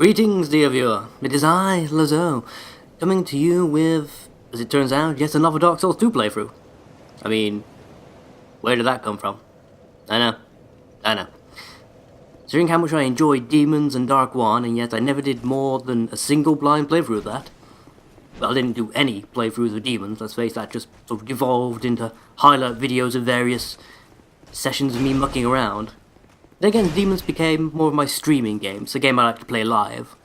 Greetings, dear viewer. It is I, Lazo, coming to you with, as it turns out, yet another Dark Souls 2 playthrough. I mean, where did that come from? I know. Considering how much I enjoyed Demons and Dark 1, and yet I never did more than a single blind playthrough of that. Well, I didn't do any playthroughs of Demons, let's face that, just sort of devolved into highlight videos of various sessions of me mucking around. Then again, Demons became more of my streaming game. It's a game I like to play live.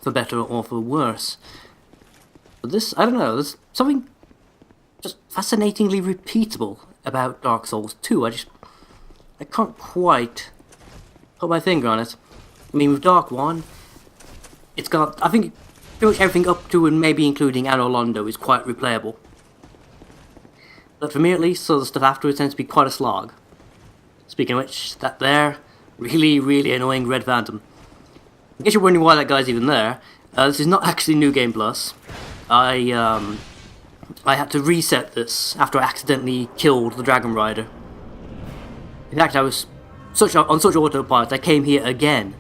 For better or for worse. But this, I don't know, there's something just fascinatingly repeatable about Dark Souls 2. I can't quite put my finger on it. I mean, with Dark 1, it's got, I think, pretty much everything up to and maybe including Anor Londo is quite replayable. But for me at least, so the stuff afterwards tends to be quite a slog. Speaking of which, that there, really annoying Red Phantom. I guess you're wondering why that guy's even there. This is not actually New Game Plus. I had to reset this after I accidentally killed the Dragon Rider. In fact, I was on such autopilot, I came here again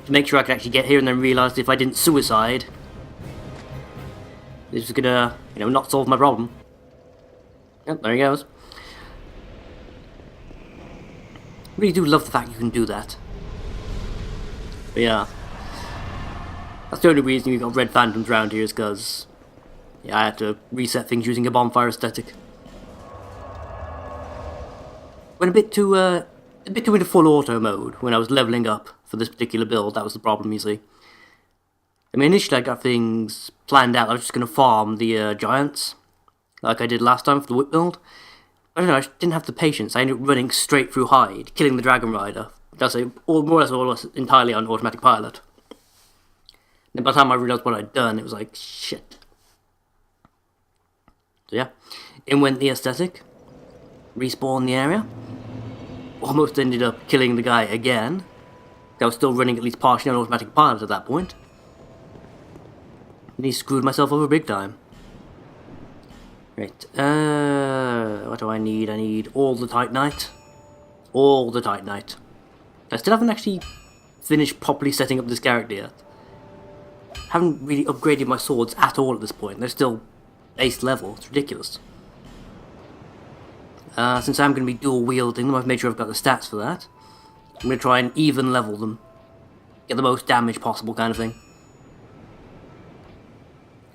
to make sure I could actually get here, and then realised if I didn't suicide, this was gonna, not solve my problem. Yep, there he goes. I really do love the fact you can do that. But yeah. That's the only reason you've got Red Phantoms around here is because I had to reset things using a bonfire aesthetic. Went a bit too into full auto mode when I was leveling up for this particular build. That was the problem, you see. I mean, initially I got things planned out. I was just going to farm the giants, like I did last time for the whip build. I don't know, I just didn't have the patience. I ended up running straight through Hyde, killing the Dragon Rider. That's more or less entirely on automatic pilot. And by the time I realised what I'd done, it was like, shit. So yeah, in went the aesthetic. Respawned the area. Almost ended up killing the guy again. I was still running at least partially on automatic pilot at that point. And he screwed myself over big time. Right, what do I need? I need all the Titanite. All the Titanite. I still haven't actually finished properly setting up this character yet. Haven't really upgraded my swords at all at this point. They're still base level. It's ridiculous. Since I'm going to be dual wielding them, I've made sure I've got the stats for that. I'm going to try and even level them. Get the most damage possible kind of thing.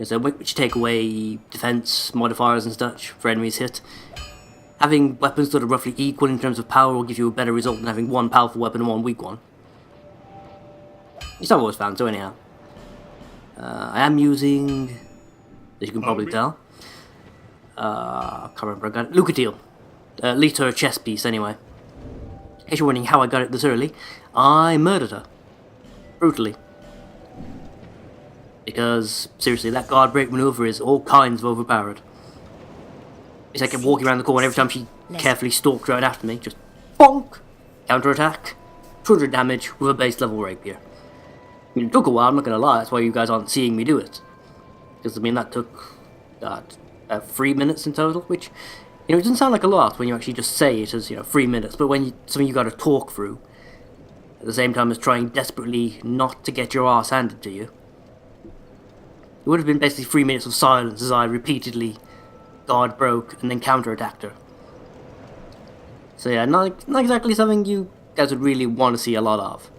So which take away defense modifiers and such for enemies hit. Having weapons that are roughly equal in terms of power will give you a better result than having one powerful weapon and one weak one. It's not always found, so anyhow. I am using, as you can probably tell, I can't remember, I got it, Lucatiel. At least her chest piece anyway. In case you're wondering how I got it this early, I murdered her. Brutally. Because, seriously, that guard break maneuver is all kinds of overpowered. It's like I kept walking around the corner every time she carefully stalked right after me. Just bonk! Counter-attack. 200 damage with a base level rapier. I mean, it took a while, I'm not gonna lie, that's why you guys aren't seeing me do it. Because, I mean, that took, about 3 minutes in total, which, it doesn't sound like a lot when you actually just say it as, 3 minutes, but when something you gotta talk through, at the same time as trying desperately not to get your ass handed to you. It would have been basically 3 minutes of silence as I repeatedly guard broke and then counter-attacked her. So yeah, not exactly something you guys would really want to see a lot of.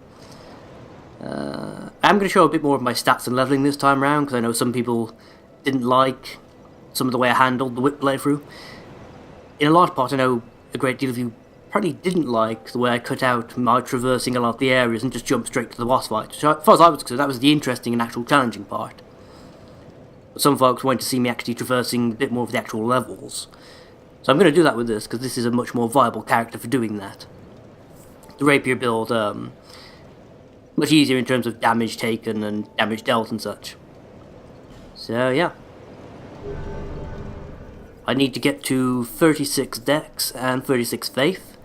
I'm going to show a bit more of my stats and leveling this time around, because I know some people didn't like some of the way I handled the whip playthrough. In a large part, I know a great deal of you probably didn't like the way I cut out my traversing a lot of the areas and just jumped straight to the boss fight. So as far as I was concerned, that was the interesting and actual challenging part. Some folks wanted to see me actually traversing a bit more of the actual levels. So I'm going to do that with this, because this is a much more viable character for doing that. The rapier build, much easier in terms of damage taken and damage dealt and such. So yeah. I need to get to 36 Dex and 36 Faith.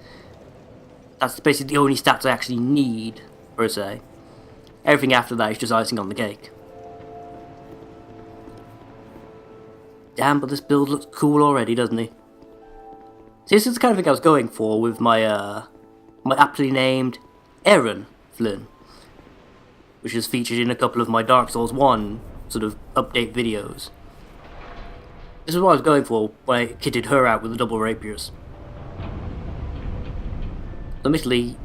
That's basically the only stats I actually need, per se. Everything after that is just icing on the cake. Damn, but this build looks cool already, doesn't he? See, this is the kind of thing I was going for with my aptly named Aaron Flynn. which is featured in a couple of my Dark Souls 1 sort of update videos. This is what I was going for when I kitted her out with the double rapiers. Admittedly,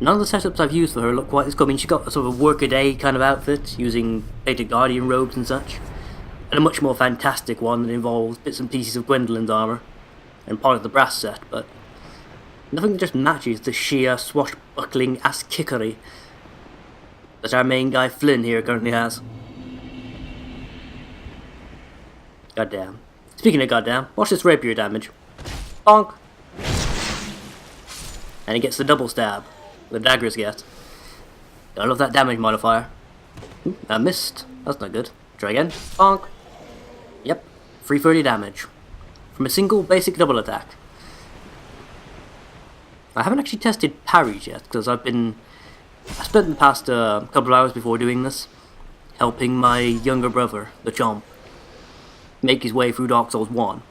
none of the setups I've used for her look quite as cool. I mean, she got a sort of work-a-day kind of outfit, using painted guardian robes and such, and a much more fantastic one that involves bits and pieces of Gwendolyn's armour, and part of the brass set, but nothing that just matches the sheer swashbuckling ass-kickery that our main guy Flynn here currently has. Goddamn. Speaking of goddamn, watch this rapier damage. Bonk! And he gets the double stab. The daggers get. I love that damage modifier. Ooh, I missed. That's not good. Try again. Bonk! Yep. 330 damage. From a single basic double attack. I haven't actually tested parries yet, because I spent the past couple of hours before doing this helping my younger brother, the Chomp, make his way through Dark Souls 1.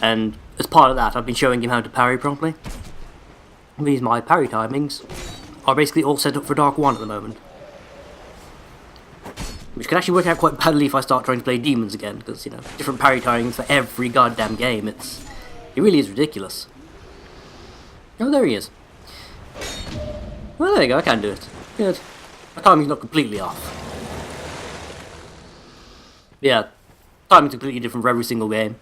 And as part of that, I've been showing him how to parry properly. These my parry timings are basically all set up for Dark 1 at the moment. Which can actually work out quite badly if I start trying to play demons again, because, you know, different parry timings for every goddamn game. It really is ridiculous. Oh, there he is. Well, there you go, I can do it. Good. My timing's not completely off. Yeah, timing's completely different for every single game.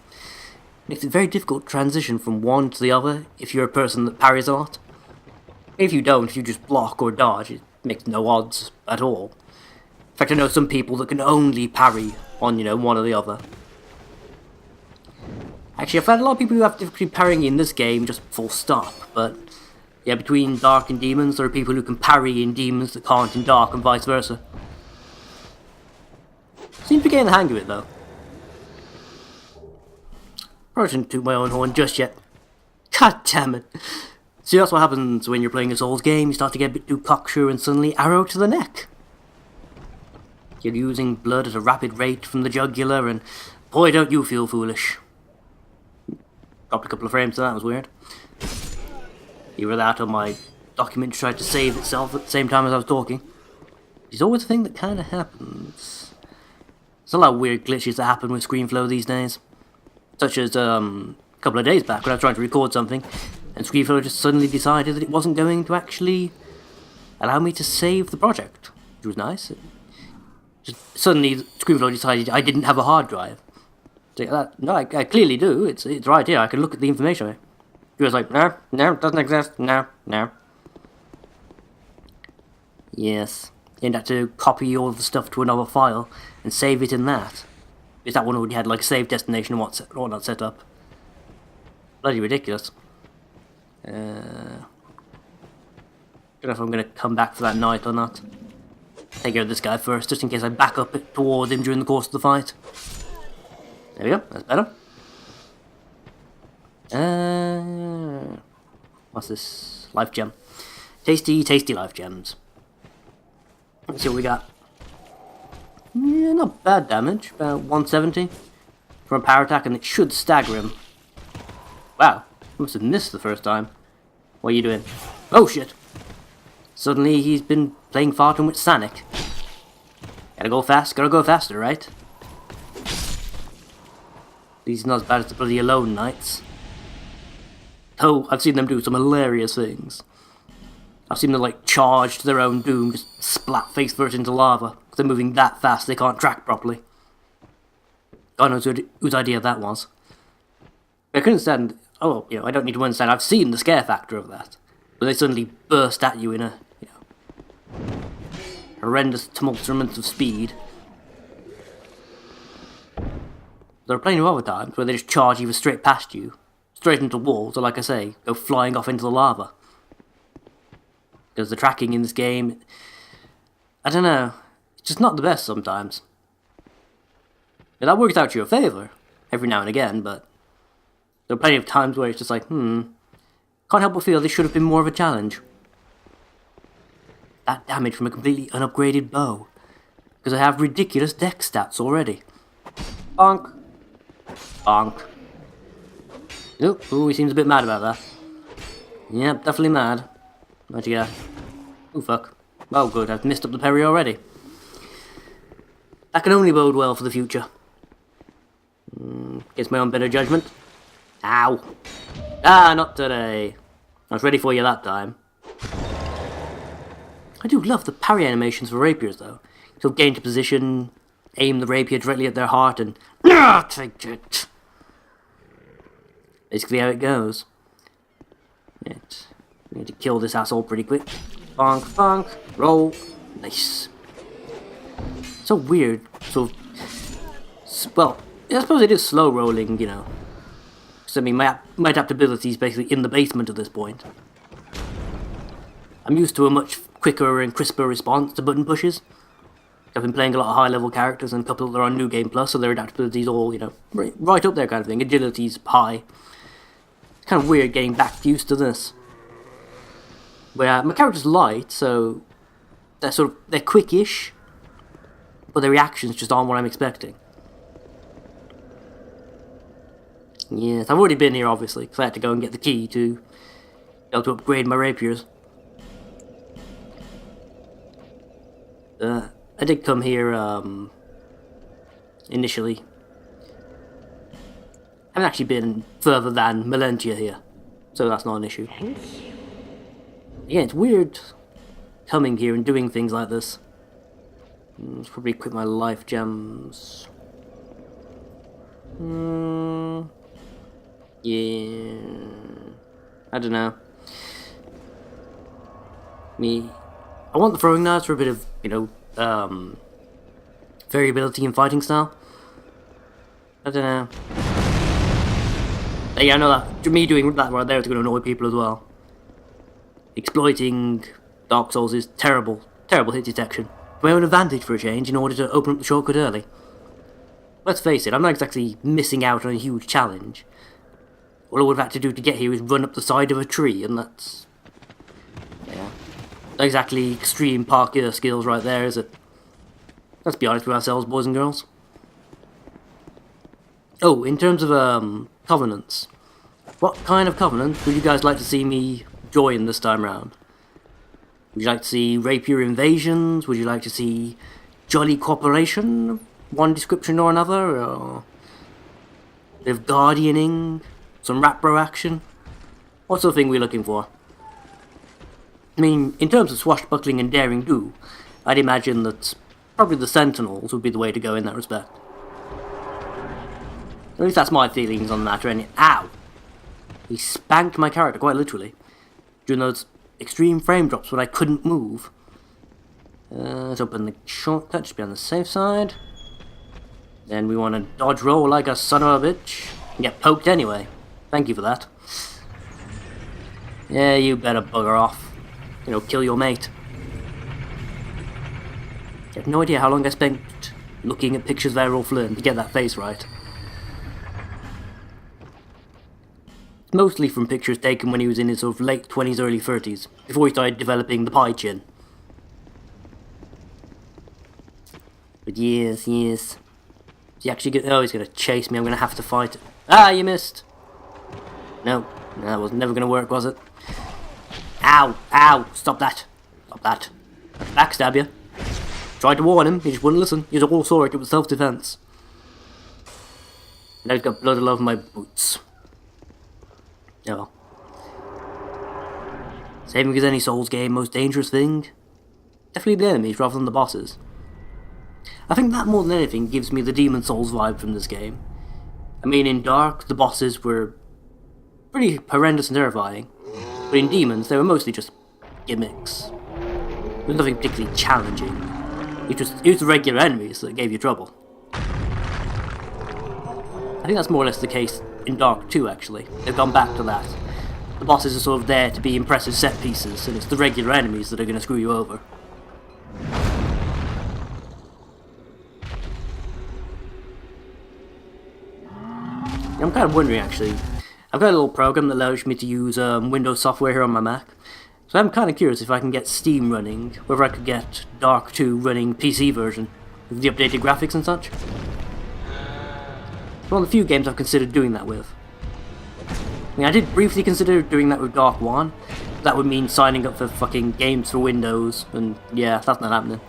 Makes it very difficult to transition from one to the other if you're a person that parries a lot. If you don't, if you just block or dodge, it makes no odds at all. In fact, I know some people that can only parry on, you know, one or the other. Actually, I've had a lot of people who have difficulty parrying in this game, just full stop, but yeah, between Dark and Demons, there are people who can parry in Demons that can't in Dark, and vice versa. Seems to be getting the hang of it, though. Probably shouldn't toot my own horn just yet. God damn it. See, that's what happens when you're playing a Souls game. You start to get a bit too cocksure and suddenly arrow to the neck. You're using blood at a rapid rate from the jugular, and boy, don't you feel foolish. Dropped a couple of frames, so that was weird. Either that or my document tried to save itself at the same time as I was talking. It's always a thing that kind of happens. There's a lot of weird glitches that happen with ScreenFlow these days. Such as a couple of days back when I was trying to record something, and ScreenFlow just suddenly decided that it wasn't going to actually allow me to save the project, which was nice. Just suddenly ScreenFlow decided I didn't have a hard drive. So no, I clearly do. It's right here. I can look at the information. He was like, no, it doesn't exist. No. Yes. You had to copy all the stuff to another file and save it in that. Because that one already had like a save destination and whatnot set up. Bloody ridiculous. Don't know if I'm going to come back for that night or not. Take care of this guy first, just in case I back up towards him during the course of the fight. There we go, that's better. What's this? Life gem. Tasty life gems. Let's see what we got. Yeah, not bad damage. About 170 from a power attack, and it should stagger him. Wow, I must have missed the first time. What are you doing? Oh shit! Suddenly he's been playing far too much Sonic. Gotta go faster, right? These are not as bad as the bloody Alone Knights. Oh, I've seen them do some hilarious things. I've seen them like charge to their own doom, just splat face first into lava. Because they're moving that fast they can't track properly. God knows whose idea that was. But I couldn't understand, oh, you know, I don't need to understand, I've seen the scare factor of that. But they suddenly burst at you in a, you know, horrendous tumultuous of speed. There are plenty of other times where they just charge either straight past you, straight into walls, or like I say, go flying off into the lava. Because the tracking in this game, I don't know, it's just not the best sometimes. Now, that works out to your favour, every now and again, but there are plenty of times where it's just like, can't help but feel this should have been more of a challenge. That damage from a completely unupgraded bow. Because I have ridiculous dex stats already. Bonk. Bonk. Ooh, he seems a bit mad about that. Yep, definitely mad. Where'd you go? Oh, fuck. Oh good, I've missed up the parry already. That can only bode well for the future. Against my own better judgment. Ow. Ah, not today. I was ready for you that time. I do love the parry animations for rapiers though. You'll gain to position, aim the rapier directly at their heart and take it. Basically how it goes. Right. We need to kill this asshole pretty quick. Bonk, bonk, roll. Nice. So weird. So, well, I suppose it is slow rolling, you know. So, I mean, my adaptability is basically in the basement at this point. I'm used to a much quicker and crisper response to button pushes. I've been playing a lot of high-level characters and a couple that are on New Game Plus, so their adaptability is all, you know, right up there kind of thing. Agility's high. It's kind of weird getting back used to this. Where my character's light, so they're quick-ish, but their reactions just aren't what I'm expecting. Yes, I've already been here obviously, because I had to go and get the key to be able to upgrade my rapiers. I did come here initially. I haven't actually been further than Melentia here, so that's not an issue. Yeah, it's weird coming here and doing things like this. Let's probably equip my life gems. Yeah, I don't know. I want the throwing knives for a bit of, you know, variability in fighting style. I don't know. Yeah, I know that me doing that right there is going to annoy people as well. Exploiting Dark Souls is terrible hit detection. My own advantage for a change in order to open up the shortcut early. Let's face it, I'm not exactly missing out on a huge challenge. All I would have had to do to get here is run up the side of a tree, and that's... yeah. Not exactly extreme parkour skills right there, is it? Let's be honest with ourselves, boys and girls. Oh, in terms of, covenants. What kind of covenant would you guys like to see me join this time round? Would you like to see rapier invasions? Would you like to see jolly cooperation of one description or another? Or a bit of guardianing? Some rap-bro action? What sort of thing are we looking for? I mean, in terms of swashbuckling and daring-do, I'd imagine that probably the Sentinels would be the way to go in that respect. At least that's my feelings on the matter, and ow! He spanked my character, quite literally, during those extreme frame drops when I couldn't move. Let's open the shortcut, just be on the safe side. Then we want to dodge roll like a son of a bitch, and get poked anyway. Thank you for that. Yeah, you better bugger off. You know, kill your mate. I have no idea how long I spent looking at pictures of Errol Flynn to get that face right. Mostly from pictures taken when he was in his sort of late 20s, early 30s, before he started developing the pie chin. But yes. Is he actually oh, he's gonna chase me, I'm gonna have to fight it. Ah, you missed! No, that was never gonna work, was it? Ow! Ow! Stop that! Stop that! Backstab you. Tried to warn him, he just wouldn't listen. He all saw it was self-defense. Now he's got blood all over my boots. Oh well. Same as any Souls game, most dangerous thing? Definitely the enemies rather than the bosses. I think that more than anything gives me the Demon Souls vibe from this game. I mean, in Dark, the bosses were pretty horrendous and terrifying, but in Demons, they were mostly just gimmicks. There was nothing particularly challenging. It was the regular enemies that gave you trouble. I think that's more or less the case in Dark 2, actually. They've gone back to that. The bosses are sort of there to be impressive set pieces, and it's the regular enemies that are going to screw you over. I'm kind of wondering, actually. I've got a little program that allows me to use Windows software here on my Mac. So I'm kind of curious if I can get Steam running, whether I could get Dark 2 running PC version, with the updated graphics and such. It's one of the few games I've considered doing that with. I mean, I did briefly consider doing that with Dark 1, that would mean signing up for fucking games for Windows, and yeah, that's not happening.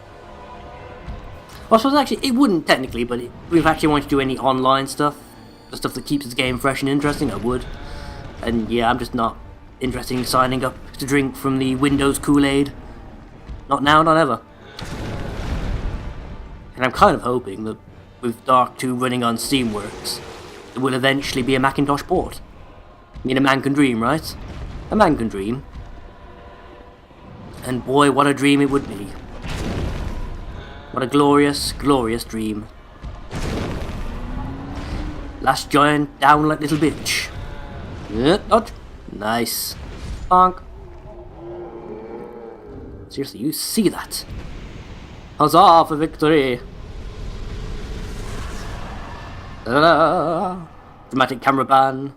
Well, I suppose actually, it wouldn't technically, but if we actually wanted to do any online stuff, the stuff that keeps the game fresh and interesting, I would. And yeah, I'm just not interested in signing up to drink from the Windows Kool-Aid. Not now, not ever. And I'm kind of hoping that with Dark 2 running on Steamworks, it will eventually be a Macintosh port. I mean, a man can dream, right? A man can dream. And boy, what a dream it would be. What a glorious, glorious dream. Last giant down like little bitch. Dodge. Nice. Bonk. Seriously, you see that? Huzzah for victory! Da-da-da. Dramatic camera ban.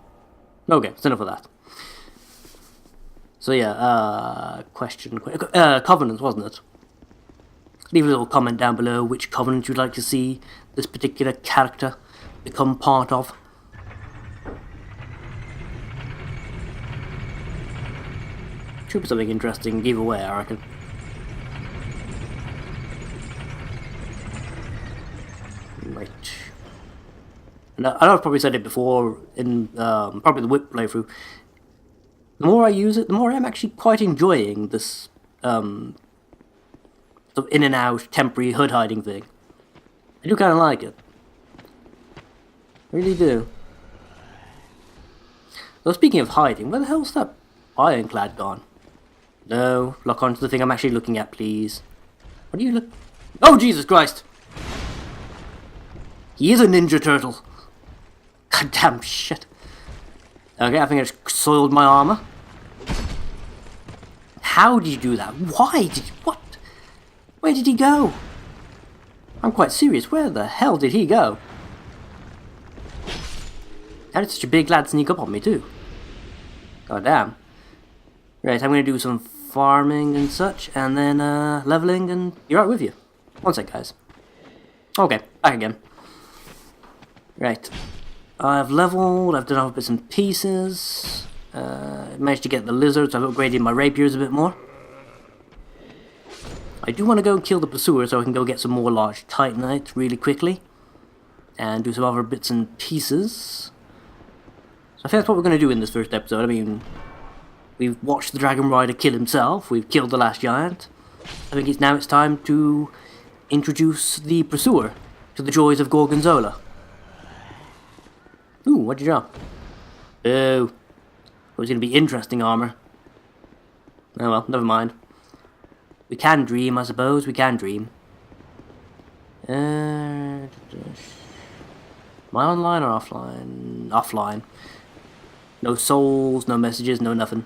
Okay, it's enough of that. So yeah, Covenant, wasn't it? Leave a little comment down below which Covenant you'd like to see this particular character become part of. Should be something interesting either way, I reckon. Right. And I know I've probably said it before in probably the Whip playthrough. The more I use it, the more I'm actually quite enjoying this sort of in and out temporary hood hiding thing. I do kind of like it. I really do. Though speaking of hiding, where the hell's that ironclad gone? No, lock onto the thing I'm actually looking at, please. What do you look? Oh, Jesus Christ! He is a Ninja Turtle. Goddamn shit. Okay, I think I just soiled my armor. How did you do that? Why did you... What? Where did he go? I'm quite serious. Where the hell did he go? How did such a big lad sneak up on me too? God damn. Right, I'm gonna do some farming and such, and then leveling, and be right with you. One sec, guys. Okay, back again. Right. I've leveled, I've done other bits and pieces. Managed to get the lizards, I've upgraded my rapiers a bit more. I do want to go kill the pursuer so I can go get some more large titanite really quickly. And do some other bits and pieces. So I think that's what we're going to do in this first episode. I mean, we've watched the Dragon Rider kill himself, we've killed the last giant. I think it's time to introduce the pursuer to the joys of Gorgonzola. Ooh, what'd you drop? Oh, it was going to be interesting armor. Oh well, never mind. We can dream, I suppose, we can dream. Am I online or offline? Offline. No souls, no messages, no nothing.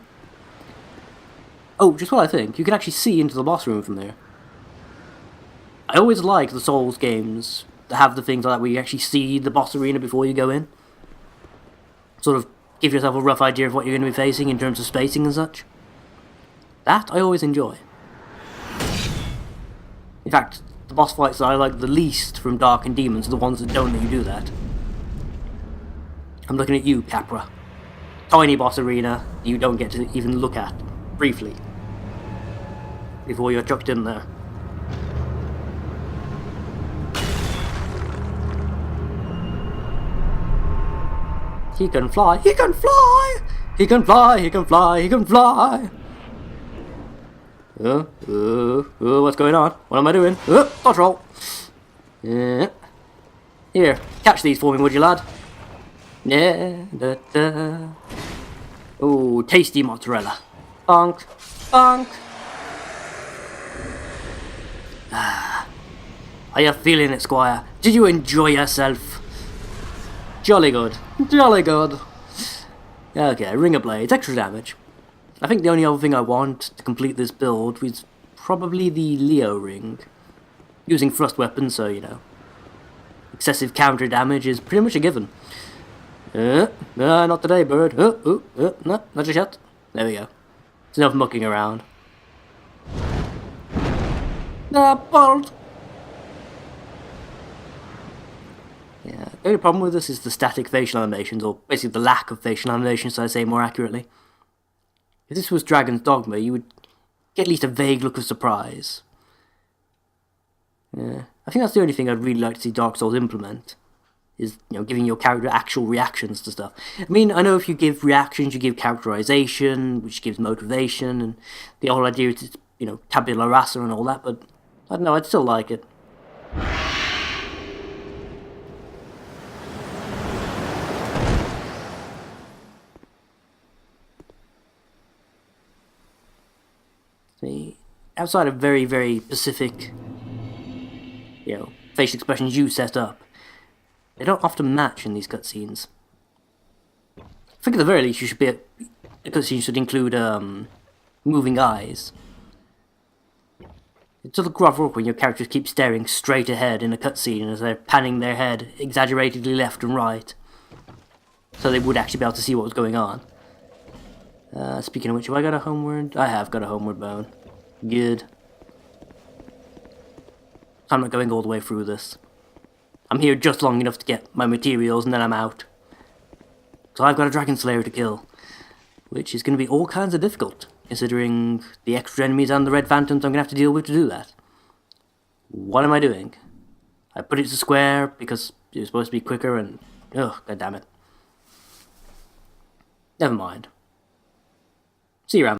Oh, just what I think, you can actually see into the boss room from there. I always like the Souls games that have the things like that where you actually see the boss arena before you go in. Sort of give yourself a rough idea of what you're going to be facing in terms of spacing and such. That I always enjoy. In fact, the boss fights that I like the least from Dark and Demons are the ones that don't let you do that. I'm looking at you, Capra. Tiny boss arena you don't get to even look at, briefly, before you're chucked in there. He can fly, he can fly! He can fly, he can fly, he can fly! What's going on? What am I doing? Dodge roll! Here, catch these for me, would you, lad? Yeah, Oh, tasty mozzarella. Bonk, bonk! Are you feeling it, Squire? Did you enjoy yourself? Jolly good. Jolly good. Okay, ring of blades, extra damage. I think the only other thing I want to complete this build was probably the Leo ring. Using thrust weapons, so, you know, excessive counter damage is pretty much a given. Not today, bird. No, not just yet. There we go. It's enough mucking around. Bolt! Yeah, the only problem with this is the static facial animations, or basically the lack of facial animations, so I say more accurately. If this was Dragon's Dogma, you would get at least a vague look of surprise. Yeah, I think that's the only thing I'd really like to see Dark Souls implement, is, giving your character actual reactions to stuff. I mean, I know if you give reactions, you give characterization, which gives motivation, and the whole idea is, tabula rasa and all that, but I don't know, I'd still like it. See, outside of very, very specific, facial expressions you set up, they don't often match in these cutscenes. I think at the very least you should a cutscene should include moving eyes. It's sort of gruff work when your characters keep staring straight ahead in a cutscene as they're panning their head exaggeratedly left and right, so they would actually be able to see what was going on. Speaking of which, have I got a homeward? I have got a homeward bone. Good. I'm not going all the way through this. I'm here just long enough to get my materials and then I'm out. So I've got a Dragon Slayer to kill, which is going to be all kinds of difficult, considering the extra enemies and the red phantoms I'm going to have to deal with to do that. What am I doing? I put it to square because it was supposed to be quicker and... ugh, god damn it. Never mind. See you around.